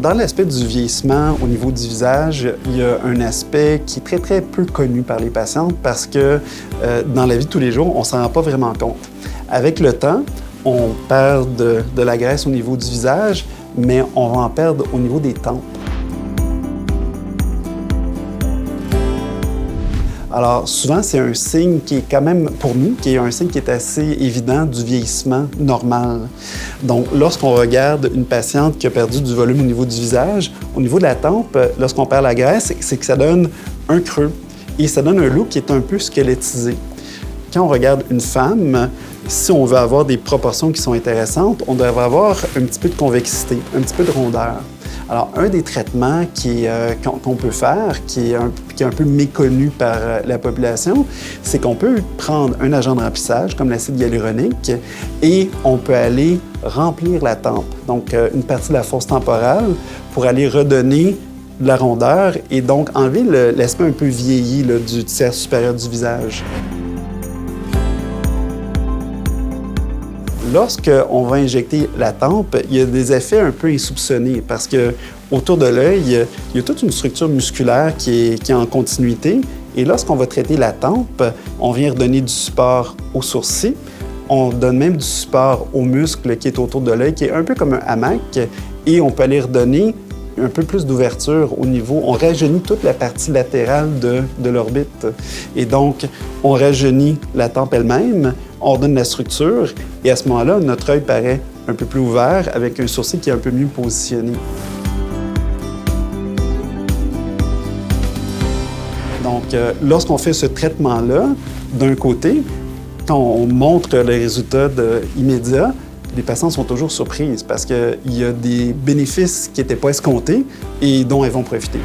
dans l'aspect du vieillissement au niveau du visage, il y a un aspect qui est très, très peu connu par les patientes parce que dans la vie de tous les jours, on ne s'en rend pas vraiment compte. Avec le temps, on perd de la graisse au niveau du visage, mais on va en perdre au niveau des tempes. Alors, souvent, c'est un signe qui est quand même, pour nous, qui est un signe qui est assez évident du vieillissement normal. Donc, lorsqu'on regarde une patiente qui a perdu du volume au niveau du visage, au niveau de la tempe, lorsqu'on perd la graisse, c'est que ça donne un creux et ça donne un look qui est un peu squelettisé. Quand on regarde une femme, si on veut avoir des proportions qui sont intéressantes, on devrait avoir un petit peu de convexité, un petit peu de rondeur. Alors, un des traitements qu'on peut faire, qui est un peu méconnu par la population, c'est qu'on peut prendre un agent de remplissage, comme l'acide hyaluronique, et on peut aller remplir la tempe, donc une partie de la fosse temporale, pour aller redonner de la rondeur et donc enlever l'aspect un peu vieilli là, du tiers supérieur du visage. Lorsqu'on va injecter la tempe, il y a des effets un peu insoupçonnés parce que autour de l'œil, il y a toute une structure musculaire qui est en continuité. Et lorsqu'on va traiter la tempe, on vient redonner du support aux sourcils. On donne même du support aux muscles qui est autour de l'œil, qui est un peu comme un hamac. Et on peut aller redonner un peu plus d'ouverture au niveau. On rajeunit toute la partie latérale de l'orbite. Et donc, on rajeunit la tempe elle-même, on donne la structure, et à ce moment-là, notre œil paraît un peu plus ouvert avec un sourcil qui est un peu mieux positionné. Donc, lorsqu'on fait ce traitement-là, d'un côté, quand on montre les résultats immédiats, les patients sont toujours surprises parce qu'il y a des bénéfices qui n'étaient pas escomptés et dont elles vont profiter.